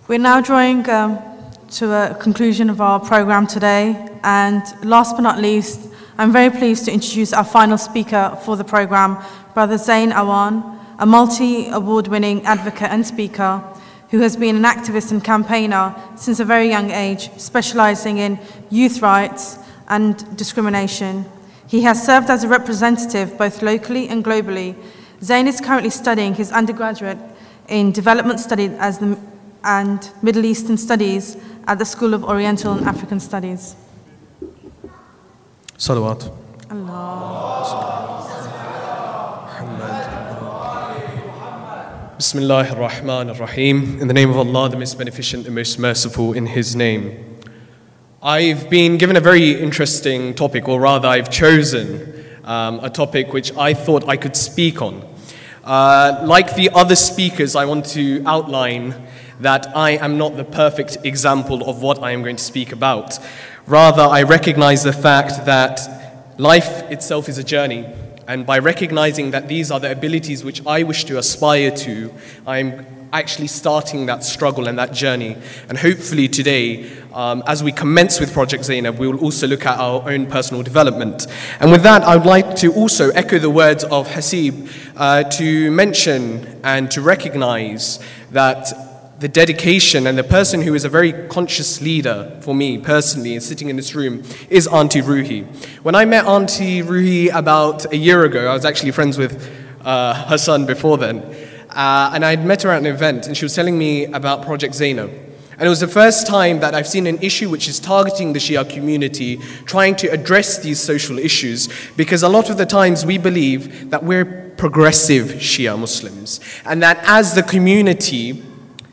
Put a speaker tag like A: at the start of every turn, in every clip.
A: We're now drawing to a conclusion of our program today, and last but not least, I'm very pleased to introduce our final speaker for the program, Brother Zain Awan, a multi-award-winning advocate and speaker who has been an activist and campaigner since a very young age, specializing in youth rights and discrimination. He has served as a representative both locally and globally. Zain is currently studying his undergraduate in Development Studies and Middle Eastern Studies at the School of Oriental and African Studies.
B: Salawat. Bismillahir Rahmanir Rahim. In the name of Allah, the most beneficent, the most merciful, in His name. I've been given a very interesting topic, or rather I've chosen a topic which I thought I could speak on. Like the other speakers, I want to outline that I am not the perfect example of what I am going to speak about. Rather, I recognize the fact that life itself is a journey, and by recognizing that these are the abilities which I wish to aspire to, I'm actually starting that struggle and that journey. And hopefully today, as we commence with Project Zainab, we will also look at our own personal development. And with that, I would like to also echo the words of Hasib to mention and to recognize that the dedication and the person who is a very conscious leader for me personally and sitting in this room is Auntie Ruhi. When I met Auntie Ruhi about a year ago, I was actually friends with her son before then, and I'd met her at an event and she was telling me about Project Zainab. And it was the first time that I've seen an issue which is targeting the Shia community, trying to address these social issues, because a lot of the times we believe that we're progressive Shia Muslims, and that as the community,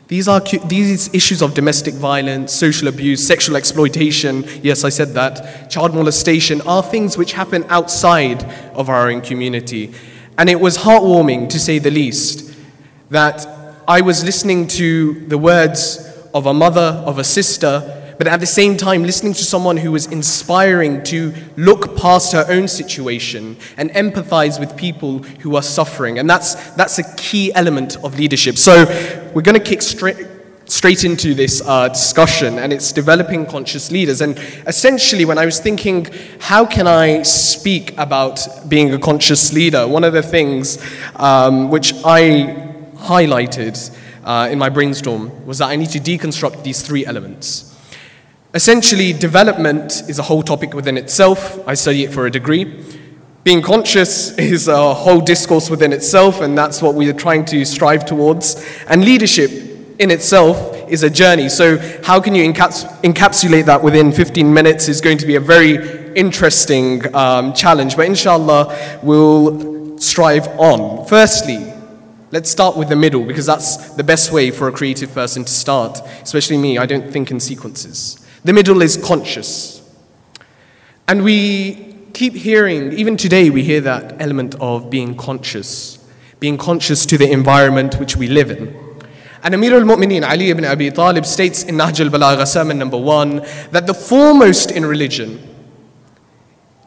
B: these issues of domestic violence, social abuse, sexual exploitation, yes, I said that, child molestation, are things which happen outside of our own community. And it was heartwarming, to say the least, that I was listening to the words of a mother, of a sister, but at the same time listening to someone who was inspiring to look past her own situation and empathize with people who are suffering. And that's a key element of leadership. So we're going to kick straight into this discussion, and it's developing conscious leaders. And essentially, when I was thinking, how can I speak about being a conscious leader, one of the things which I highlighted in my brainstorm was that I need to deconstruct these three elements. Essentially, development is a whole topic within itself. I study it for a degree. Being conscious is a whole discourse within itself, and that's what we are trying to strive towards. And leadership in itself is a journey. So how can you encapsulate that within 15 minutes is going to be a very interesting challenge. But inshallah, we'll strive on. Firstly, let's start with the middle, because that's the best way for a creative person to start. Especially me, I don't think in sequences. The middle is conscious. And we keep hearing, even today we hear that element of being conscious to the environment which we live in. And Amir al-Mu'mineen Ali ibn Abi Talib states in Nahj al-Balagha Sermon number 1 that the foremost in religion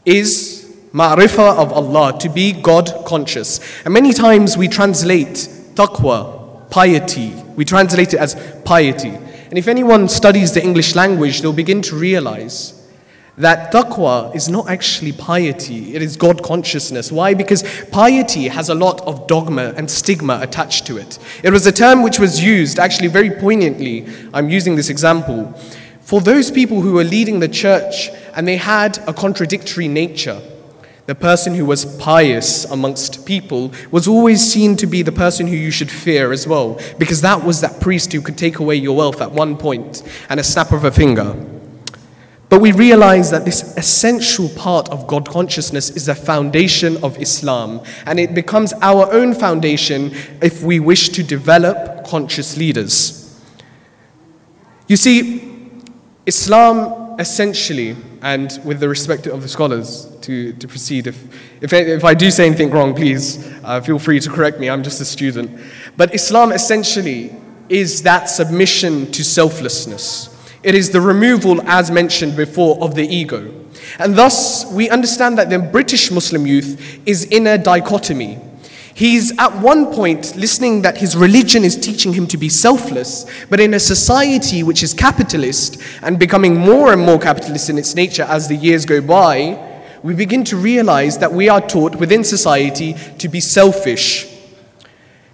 B: is ma'rifah of Allah, to be God conscious. And many times we translate taqwa, piety, we translate it as piety. And if anyone studies the English language, they'll begin to realize that taqwa is not actually piety, it is God consciousness. Why? Because piety has a lot of dogma and stigma attached to it. It was a term which was used, actually very poignantly, I'm using this example, for those people who were leading the church and they had a contradictory nature. The person who was pious amongst people was always seen to be the person who you should fear as well, because that was that priest who could take away your wealth at one point and a snap of a finger. But we realize that this essential part of God consciousness is the foundation of Islam, and it becomes our own foundation if we wish to develop conscious leaders. You see, Islam essentially, and with the respect of the scholars to proceed, if I do say anything wrong, please feel free to correct me, I'm just a student. But Islam essentially is that submission to selflessness. It is the removal, as mentioned before, of the ego. And thus, we understand that the British Muslim youth is in a dichotomy. He's at one point listening that his religion is teaching him to be selfless, but in a society which is capitalist and becoming more and more capitalist in its nature as the years go by, we begin to realize that we are taught within society to be selfish.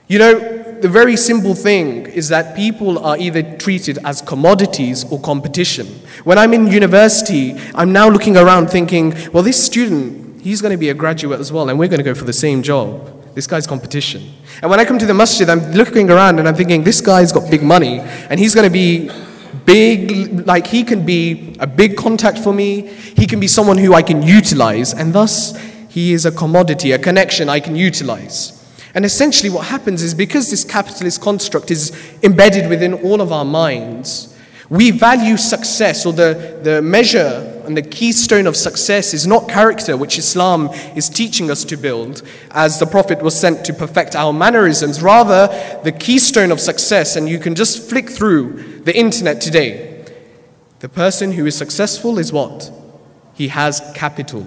B: You know, the very simple thing is that people are either treated as commodities or competition. When I'm in university, I'm now looking around thinking, well, this student, he's going to be a graduate as well, and we're going to go for the same job. This guy's competition. And when I come to the masjid, I'm looking around and I'm thinking, this guy's got big money, and he's going to be big, like he can be a big contact for me, he can be someone who I can utilize, and thus he is a commodity, a connection I can utilize. And essentially what happens is, because this capitalist construct is embedded within all of our minds, we value success, or the measure and the keystone of success is not character, which Islam is teaching us to build, as the Prophet was sent to perfect our mannerisms. Rather, the keystone of success, and you can just flick through the internet today, the person who is successful is what? He has capital.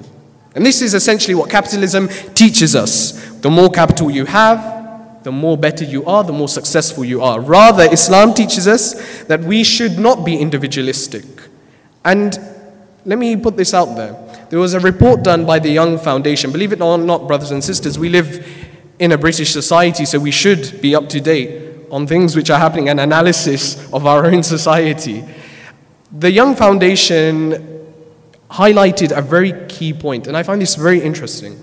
B: And this is essentially what capitalism teaches us. The more capital you have, the more better you are, the more successful you are. Rather, Islam teaches us that we should not be individualistic. And let me put this out there. There was a report done by the Young Foundation. Believe it or not, brothers and sisters, we live in a British society, so we should be up to date on things which are happening, an analysis of our own society. The Young Foundation highlighted a very key point, and I find this very interesting.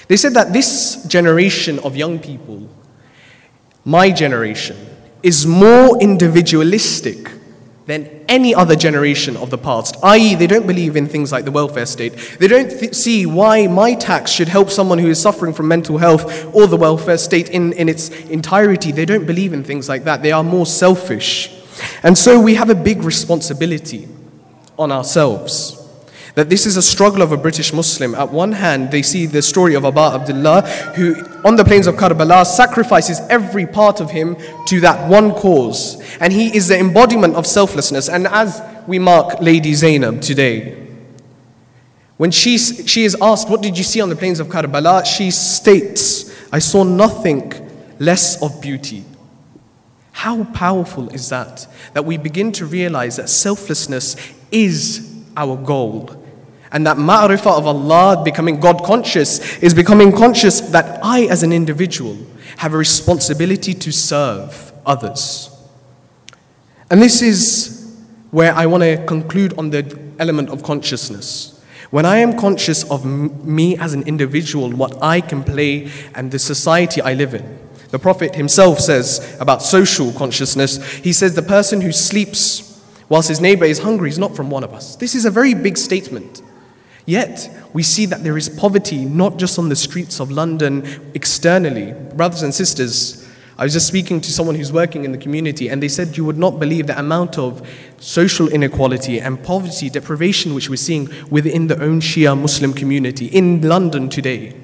B: They said that this generation of young people, my generation, is more individualistic than any other generation of the past, i.e. they don't believe in things like the welfare state. They don't see why my tax should help someone who is suffering from mental health, or the welfare state in its entirety. They don't believe in things like that. They are more selfish. And so we have a big responsibility on ourselves, that this is a struggle of a British Muslim. At one hand, they see the story of Abu Abdullah, who on the plains of Karbala sacrifices every part of him to that one cause. And he is the embodiment of selflessness. And as we mark Lady Zainab today, when she is asked, what did you see on the plains of Karbala? She states, I saw nothing less of beauty. How powerful is that? That we begin to realize that selflessness is our goal. And that ma'rifah of Allah, becoming God conscious, is becoming conscious that I as an individual have a responsibility to serve others. And this is where I want to conclude on the element of consciousness. When I am conscious of me as an individual, what I can play, and the society I live in. The Prophet himself says about social consciousness, he says the person who sleeps whilst his neighbor is hungry is not from one of us. This is a very big statement. Yet, we see that there is poverty not just on the streets of London externally. Brothers and sisters, I was just speaking to someone who's working in the community, and they said you would not believe the amount of social inequality and poverty, deprivation which we're seeing within the own Shia Muslim community in London today.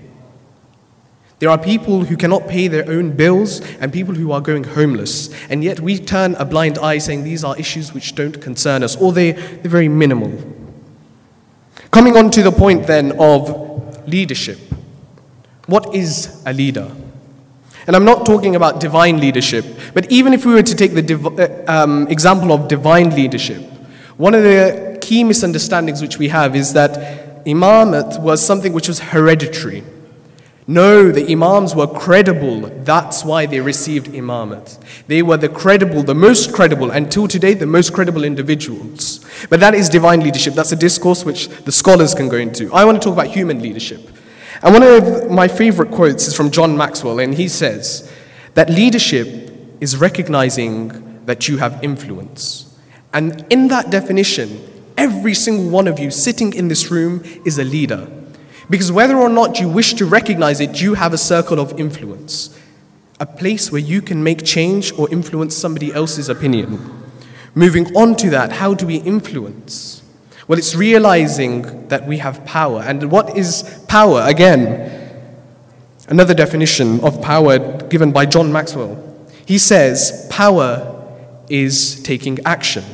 B: There are people who cannot pay their own bills and people who are going homeless. And yet we turn a blind eye saying these are issues which don't concern us, or they're very minimal. Coming on to the point then of leadership. What is a leader? And I'm not talking about divine leadership, but even if we were to take the example of divine leadership, one of the key misunderstandings which we have is that imamate was something which was hereditary. No, the imams were credible. That's why they received imamate. They were the most credible, until today, the most credible individuals. But that is divine leadership. That's a discourse which the scholars can go into. I want to talk about human leadership. And one of my favorite quotes is from John Maxwell, and he says that leadership is recognizing that you have influence. And in that definition, every single one of you sitting in this room is a leader. Because whether or not you wish to recognize it, you have a circle of influence. A place where you can make change or influence somebody else's opinion. Moving on to that, how do we influence? Well, it's realizing that we have power. And what is power? Again, another definition of power given by John Maxwell. He says, power is taking action.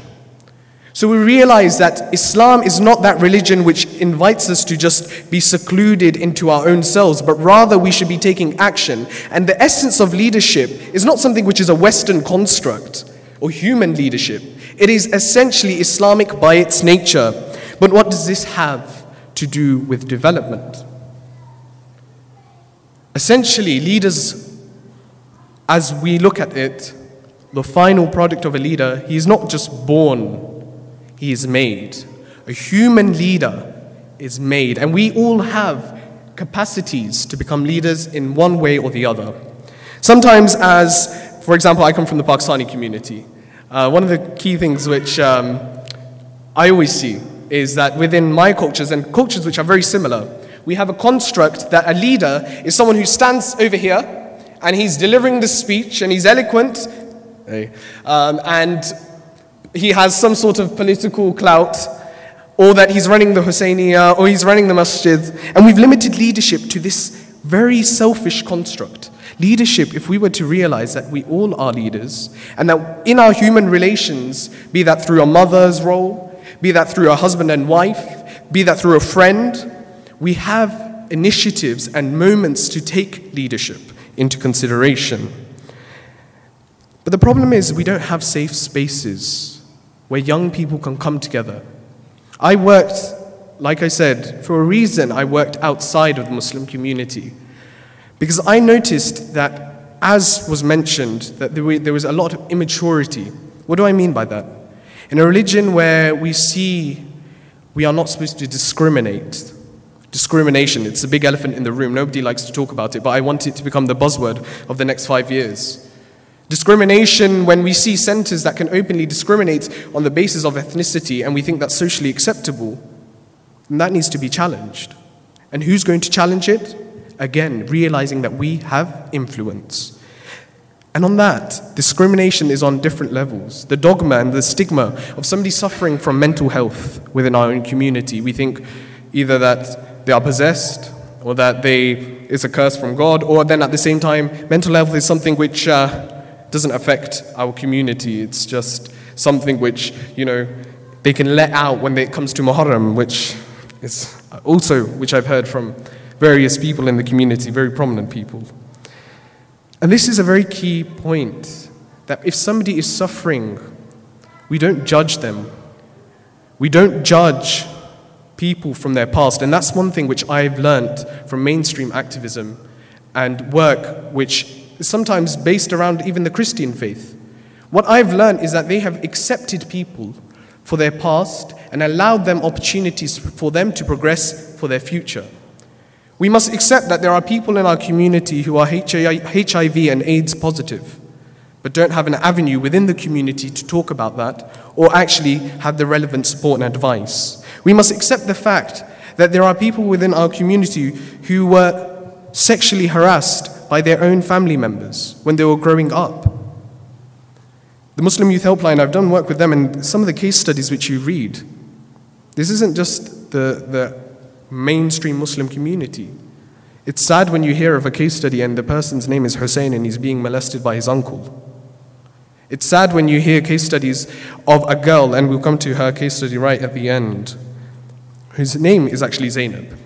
B: So we realize that Islam is not that religion which invites us to just be secluded into our own selves, but rather we should be taking action. And the essence of leadership is not something which is a Western construct or human leadership. It is essentially Islamic by its nature. But what does this have to do with development? Essentially, leaders, as we look at it, the final product of a leader, he is not just born. He is made. A human leader is made, and we all have capacities to become leaders in one way or the other. Sometimes, as, for example, I come from the Pakistani community. One of the key things which I always see is that within my cultures and cultures which are very similar, we have a construct that a leader is someone who stands over here and he's delivering the speech and he's eloquent, and he has some sort of political clout, or that he's running the Husseiniya, or he's running the masjid. And we've limited leadership to this very selfish construct. Leadership, if we were to realize that we all are leaders, and that in our human relations, be that through a mother's role, be that through a husband and wife, be that through a friend, we have initiatives and moments to take leadership into consideration. But the problem is we don't have safe spaces where young people can come together. I worked, like I said, for a reason I worked outside of the Muslim community, because I noticed that, as was mentioned, that there was a lot of immaturity. What do I mean by that? In a religion where we see we are not supposed to discriminate, discrimination, it's a big elephant in the room, nobody likes to talk about it, but I want it to become the buzzword of the next 5 years. Discrimination, when we see centers that can openly discriminate on the basis of ethnicity and we think that's socially acceptable, then that needs to be challenged. And who's going to challenge it? Again, realizing that we have influence. And on that, discrimination is on different levels. The dogma and the stigma of somebody suffering from mental health within our own community. We think either that they are possessed or that it's a curse from God, or then at the same time, mental health is something which doesn't affect our community. It's just something which, they can let out when it comes to Muharram, which is also, which I've heard from various people in the community, very prominent people. And this is a very key point, that if somebody is suffering, we don't judge them. We don't judge people from their past. And that's one thing which I've learnt from mainstream activism and work which is sometimes based around even the Christian faith. What I've learned is that they have accepted people for their past and allowed them opportunities for them to progress for their future. We must accept that there are people in our community who are HIV and AIDS positive, but don't have an avenue within the community to talk about that or actually have the relevant support and advice. We must accept the fact that there are people within our community who were sexually harassed by their own family members when they were growing up. The Muslim Youth Helpline, I've done work with them, and some of the case studies which you read, this isn't just the mainstream Muslim community. It's sad when you hear of a case study and the person's name is Hussein and he's being molested by his uncle. It's sad when you hear case studies of a girl, and we'll come to her case study right at the end, whose name is actually Zainab.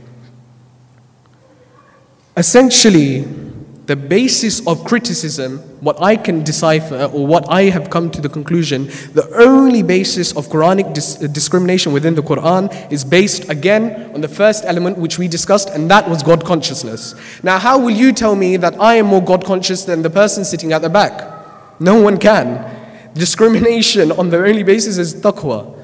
B: Essentially, the basis of criticism, what I can decipher or what I have come to the conclusion, the only basis of Quranic discrimination within the Quran is based again on the first element which we discussed, and that was God consciousness. Now, how will you tell me that I am more God conscious than the person sitting at the back? No one can. Discrimination on the only basis is taqwa.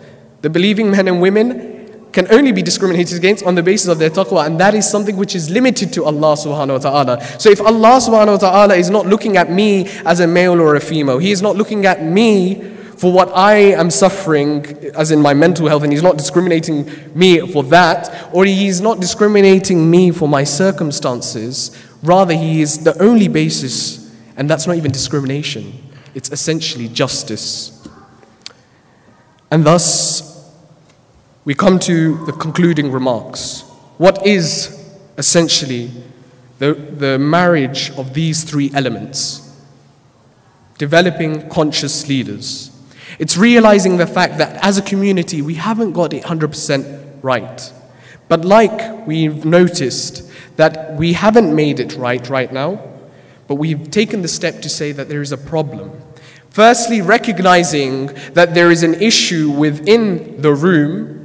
B: The believing men and women can only be discriminated against on the basis of their taqwa, and that is something which is limited to Allah subhanahu wa ta'ala. So if Allah subhanahu wa ta'ala is not looking at me as a male or a female, He is not looking at me for what I am suffering, as in my mental health, and He's not discriminating me for that, or He is not discriminating me for my circumstances, rather He is the only basis, and that's not even discrimination, it's essentially justice. And thus, we come to the concluding remarks. What is essentially the marriage of these three elements? Developing conscious leaders. It's realizing the fact that as a community, we haven't got it 100% right. But like we've noticed that we haven't made it right now, but we've taken the step to say that there is a problem. Firstly, recognizing that there is an issue within the room,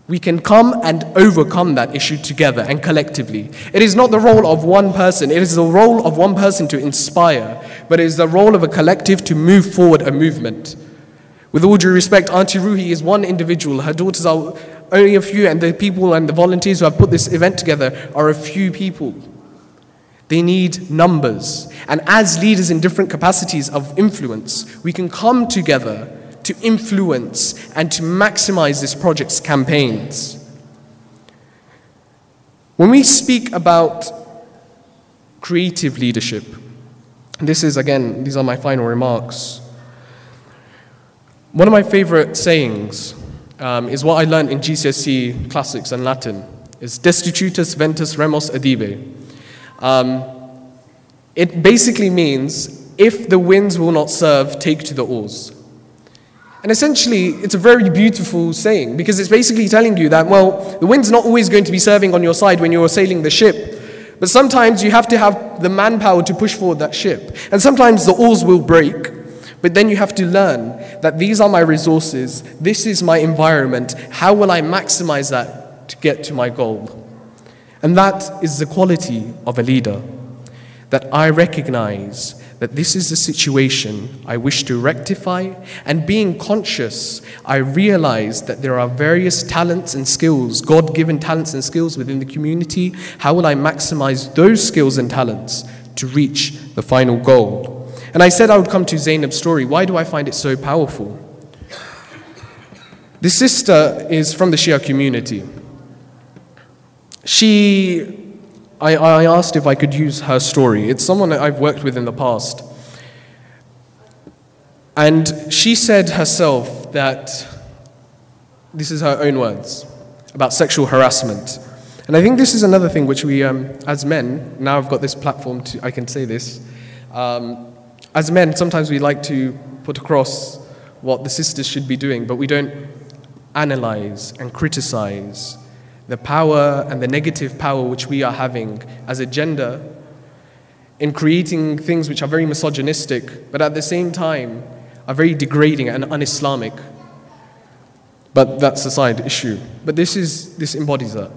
B: we can come and overcome that issue together and collectively. It is not the role of one person, it is the role of one person to inspire, but it is the role of a collective to move forward a movement. With all due respect, Auntie Ruhi is one individual, her daughters are only a few, and the people and the volunteers who have put this event together are a few people. They need numbers. And as leaders in different capacities of influence, we can come together to influence and to maximize this project's campaigns. When we speak about creative leadership, this is, again, these are my final remarks. One of my favorite sayings is what I learned in GCSE Classics and Latin. It's destitutus ventus remus adibe. It basically means, if the winds will not serve, take to the oars. And essentially, it's a very beautiful saying, because it's basically telling you that, well, the wind's not always going to be serving on your side when you're sailing the ship, but sometimes you have to have the manpower to push forward that ship. And sometimes the oars will break, but then you have to learn that these are my resources, this is my environment, how will I maximize that to get to my goal? And that is the quality of a leader, that I recognize that this is the situation I wish to rectify, and being conscious, I realize that there are various talents and skills, God-given talents and skills within the community. How will I maximize those skills and talents to reach the final goal? And I said I would come to Zainab's story. Why do I find it so powerful? This sister is from the Shia community. I asked if I could use her story. It's someone that I've worked with in the past. And she said herself that, this is her own words, about sexual harassment. And I think this is another thing which we, as men, now I've got this platform, I can say this. As men, sometimes we like to put across what the sisters should be doing, but we don't analyze and criticize the power and the negative power which we are having as a gender in creating things which are very misogynistic, but at the same time are very degrading and un-Islamic. But that's a side issue. But this embodies that.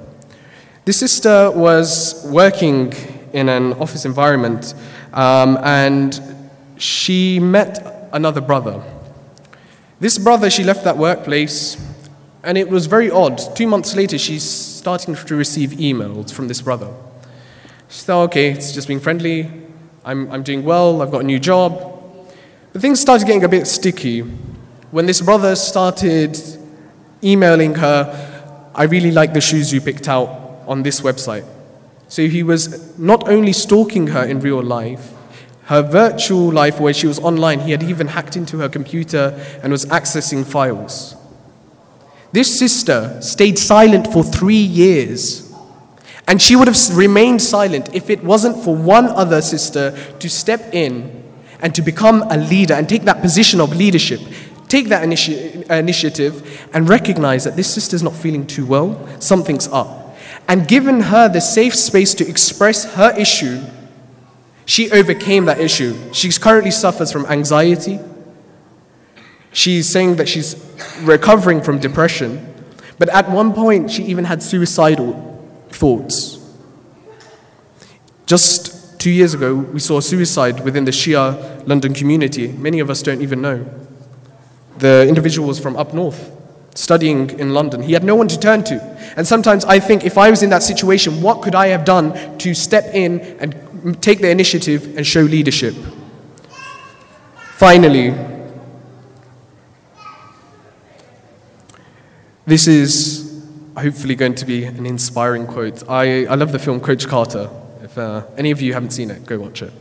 B: This sister was working in an office environment, and she met another brother. This brother, she left that workplace, and it was very odd. 2 months later, she's starting to receive emails from this brother. She thought, okay, it's just being friendly. I'm doing well. I've got a new job. But things started getting a bit sticky when this brother started emailing her, I really like the shoes you picked out on this website. So he was not only stalking her in real life, her virtual life where she was online, he had even hacked into her computer and was accessing files. This sister stayed silent for 3 years, and she would have remained silent if it wasn't for one other sister to step in and to become a leader and take that position of leadership, take that initiative and recognize that this sister's not feeling too well, something's up. And given her the safe space to express her issue, she overcame that issue. She currently suffers from anxiety. She's saying that she's recovering from depression, but at one point she even had suicidal thoughts. Just 2 years ago, we saw a suicide within the Shia London community. Many of us don't even know. The individual was from up north, studying in London. He had no one to turn to. And sometimes I think, if I was in that situation, what could I have done to step in and take the initiative and show leadership? Finally, this is hopefully going to be an inspiring quote. I love the film Coach Carter. If any of you haven't seen it, go watch it.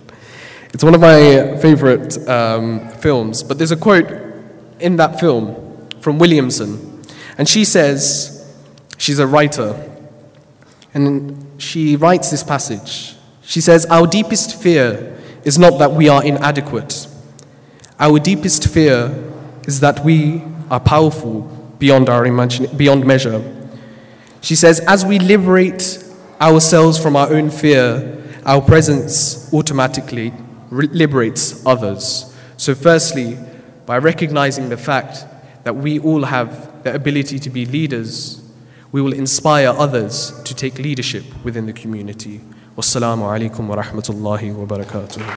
B: It's one of my favorite films, but there's a quote in that film from Williamson, and she says, she's a writer, and she writes this passage. She says, "Our deepest fear is not that we are inadequate. Our deepest fear is that we are powerful beyond beyond measure. She says, as we liberate ourselves from our own fear, our presence automatically liberates others. So firstly, by recognizing the fact that we all have the ability to be leaders, we will inspire others to take leadership within the community. Wassalamu alaikum wa rahmatullahi wa barakatuh.